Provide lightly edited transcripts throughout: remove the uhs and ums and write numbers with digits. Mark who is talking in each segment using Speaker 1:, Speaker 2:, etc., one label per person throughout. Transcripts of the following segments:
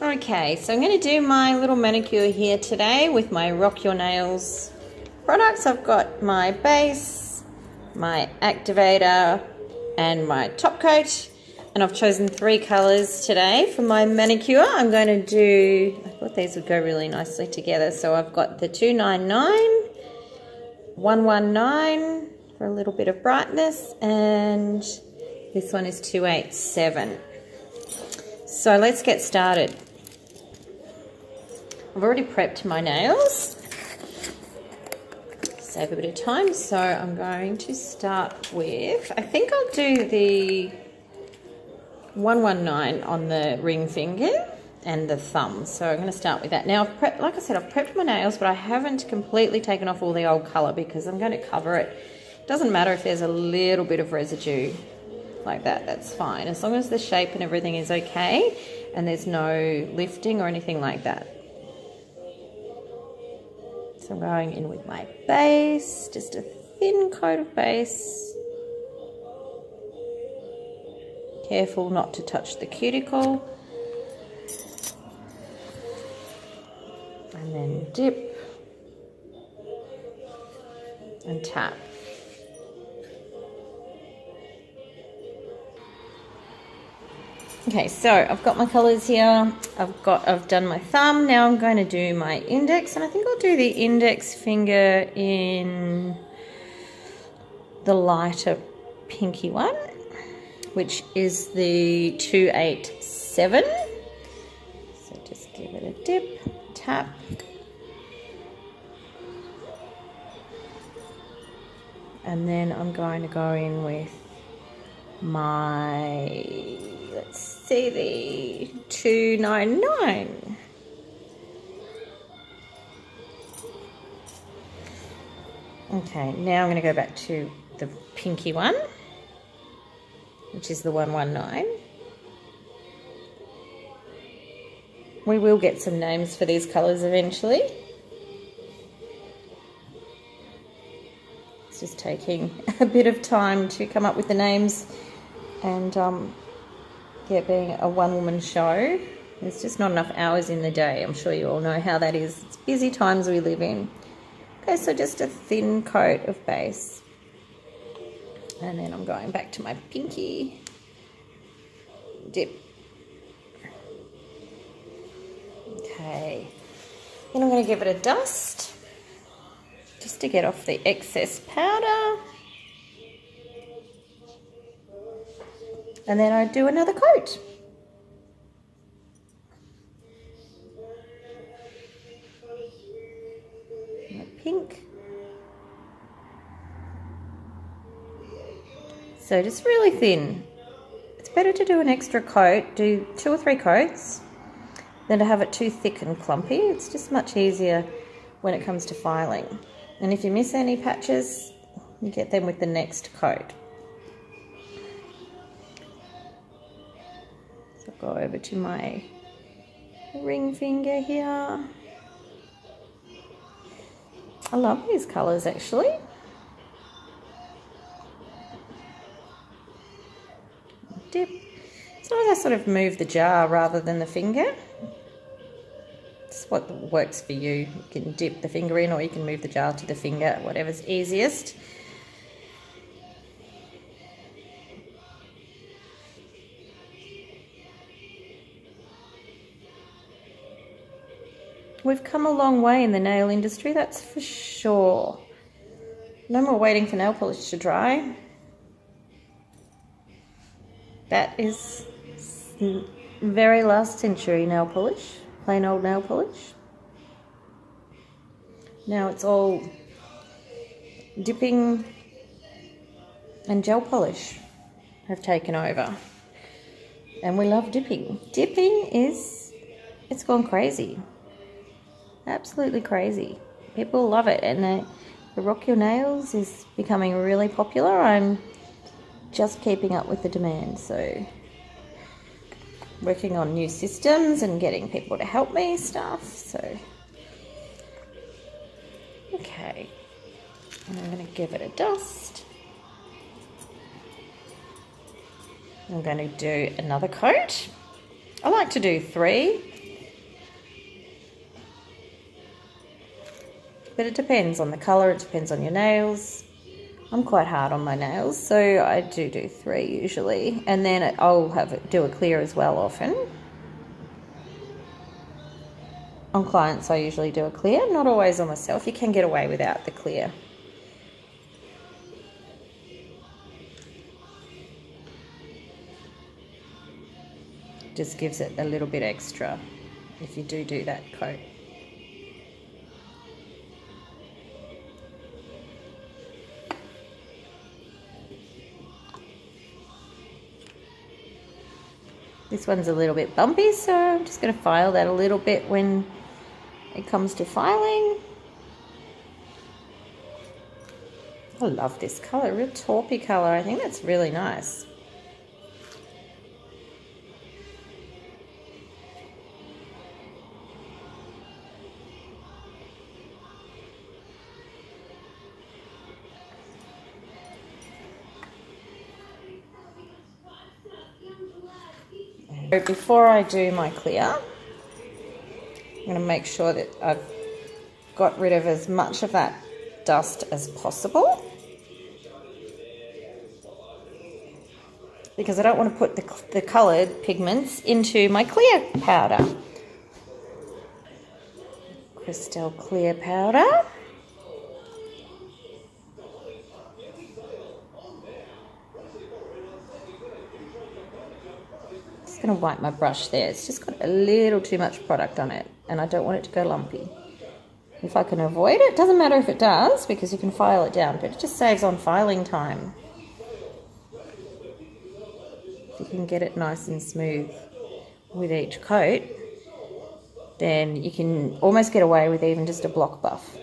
Speaker 1: Okay, so I'm going to do my little manicure here today with my Rock Your Nails products. I've got my base, my activator, and my top coat. And I've chosen 3 colours today for my manicure. I'm going to do, I thought these would go really nicely together. So I've got the 299, 119 for a little bit of brightness, and this one is 287. So let's get started. I've already prepped my nails. Save a bit of time. So I'm going to start with, I think I'll do the 119 on the ring finger and the thumb. So I'm going to start with that. Now, I've prepped, like I said, I've prepped my nails, but I haven't completely taken off all the old colour because I'm going to cover it. It doesn't matter if there's a little bit of residue like that, that's fine. As long as the shape and everything is okay and there's no lifting or anything like that. So I'm going in with my base, just a thin coat of base. Careful not to touch the cuticle. And then dip and tap. Okay, so I've got my colours here. I've done my thumb. Now I'm going to do my index, and I think I'll do the index finger in the lighter pinky one, which is the 287. So just give it a dip, tap. And then I'm going to go in with my, let's see, the 299. Okay, now I'm going to go back to the pinky one, which is the 119. We will get some names for these colours eventually. It's just taking a bit of time to come up with the names, and yeah, being a one-woman show, there's just not enough hours in the day. I'm sure you all know how that is. It's busy times we live in. Okay, so just a thin coat of base. And then I'm going back to my pinky. Dip. Okay. Then I'm going to give it a dust, just to get off the excess powder. And then I do another coat. My pink. So just really thin. It's better to do an extra coat, do 2 or 3 coats, than to have it too thick and clumpy. It's just much easier when it comes to filing. And if you miss any patches, you get them with the next coat. So I'll go over to my ring finger here. I love these colours actually. Dip. As long as I sort of move the jar rather than the finger. It's what works for you. You can dip the finger in, or you can move the jar to the finger, whatever's easiest. We've come a long way in the nail industry, that's for sure. No more waiting for nail polish to dry. That is very last century nail polish, plain old nail polish. Now it's all dipping and gel polish have taken over. And we love dipping. Dipping it's gone crazy. Absolutely crazy. People love it, and the Rock Your Nails is becoming really popular. I'm just keeping up with the demand, so working on new systems and getting people to help me stuff. So okay, and I'm going to give it a dust. I'm going to do another coat. I like to do 3. But it depends on the colour, it depends on your nails. I'm quite hard on my nails, so I do 3 usually. And then I'll do a clear as well often. On clients I usually do a clear, not always on myself. You can get away without the clear. Just gives it a little bit extra if you do that coat. This one's a little bit bumpy, so I'm just going to file that a little bit when it comes to filing. I love this colour, real taupey colour. I think that's really nice. Before I do my clear, I'm going to make sure that I've got rid of as much of that dust as possible, because I don't want to put the coloured pigments into my clear powder. Crystal clear powder. Going to wipe my brush there. It's just got a little too much product on it and I don't want it to go lumpy. If I can avoid it, doesn't matter if it does because you can file it down, but it just saves on filing time. If you can get it nice and smooth with each coat, then you can almost get away with even just a block buff.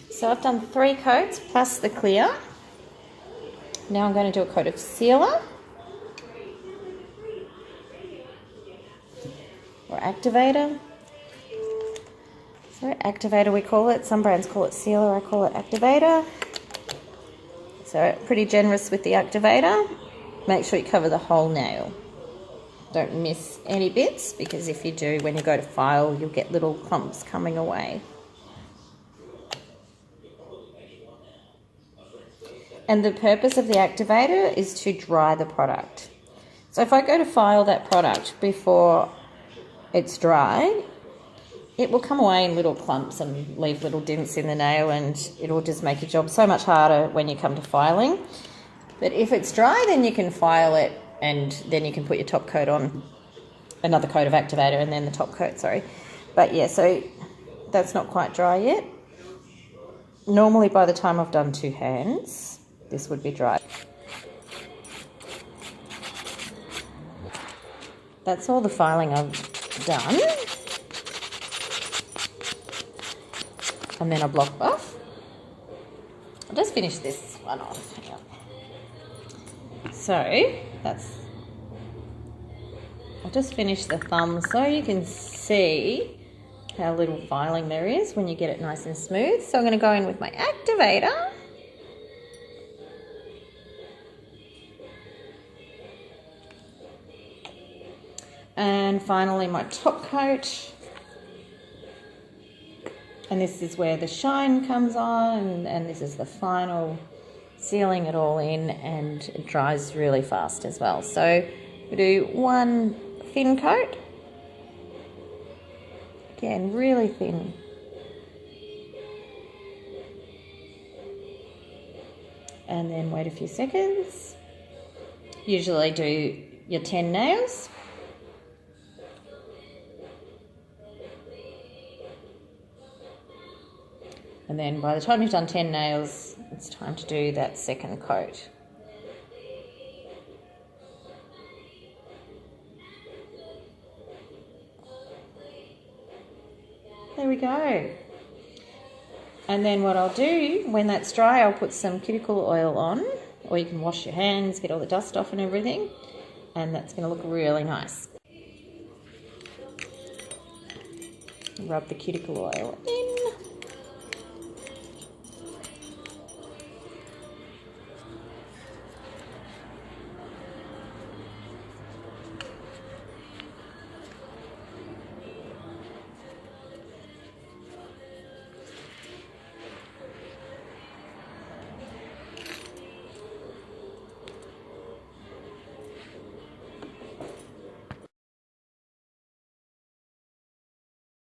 Speaker 1: So I've done 3 coats plus the clear. Now I'm going to do a coat of sealer or activator. So activator we call it. Some brands call it sealer, I call it activator. So pretty generous with the activator. Make sure you cover the whole nail. Don't miss any bits, because if you do, when you go to file, you'll get little clumps coming away. And the purpose of the activator is to dry the product. So if I go to file that product before it's dry, it will come away in little clumps and leave little dents in the nail, and it'll just make your job so much harder when you come to filing. But if it's dry, then you can file it, and then you can put your top coat on, another coat of activator, and then the top coat, sorry. But yeah, so that's not quite dry yet. Normally by the time I've done 2 hands, this would be dry. That's all the filing I've done. And then a block buff. I'll just finish this one off. So I'll just finish the thumb so you can see how little filing there is when you get it nice and smooth. So I'm going to go in with my activator. And finally my top coat. And this is where the shine comes on, and this is the final sealing it all in, and it dries really fast as well. So we do 1 thin coat. Again, really thin. And then wait a few seconds. Usually do your 10 nails. And then by the time you've done 10 nails, it's time to do that second coat. There we go. And then what I'll do, when that's dry, I'll put some cuticle oil on, or you can wash your hands, get all the dust off and everything, and that's going to look really nice. Rub the cuticle oil in.